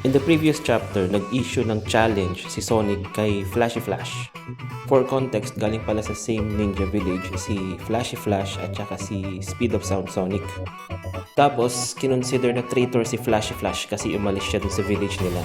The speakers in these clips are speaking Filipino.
In the previous chapter, nag-issue ng challenge si Sonic kay Flashy Flash. For context, galing pala sa same ninja village si Flashy Flash at saka si Speed of Sound Sonic. Tapos, kinonsider na traitor si Flashy Flash kasi umalis siya dun sa village nila.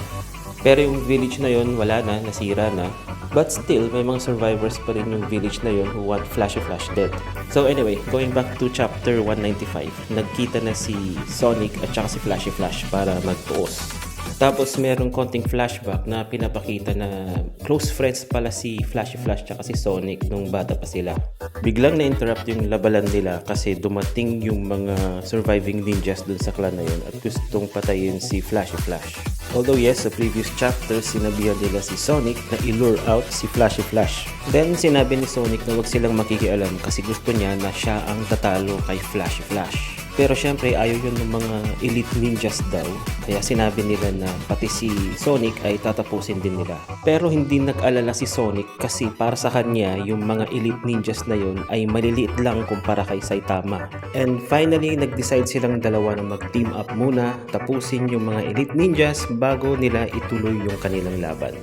Pero yung village na yon wala na, nasira na. But still, may mga survivors pa rin yung village na yon who want Flashy Flash dead. So anyway, going back to chapter 195, nagkita na si Sonic at saka si Flashy Flash para magtuos. Tapos merong konting flashback na pinapakita na close friends pala si Flashy Flash at si Sonic nung bata pa sila. Biglang na-interrupt yung labanan nila kasi dumating yung mga surviving ninjas dun sa clan na yun at gustong patayin si Flashy Flash. Although yes, sa previous chapter, sinabihan nila si Sonic na i-lure out si Flashy Flash. Then sinabi ni Sonic na wag silang makikialam kasi gusto niya na siya ang tatalo kay Flashy Flash. Pero syempre ayaw yun ng mga elite ninjas daw. Kaya sinabi nila na pati si Sonic ay tatapusin din nila. Pero hindi nag-alala si Sonic kasi para sa kanya yung mga elite ninjas na yun ay maliliit lang kumpara kay Saitama. And finally, nag-decide silang dalawa na mag-team up muna, tapusin yung mga elite ninjas bago nila ituloy yung kanilang laban.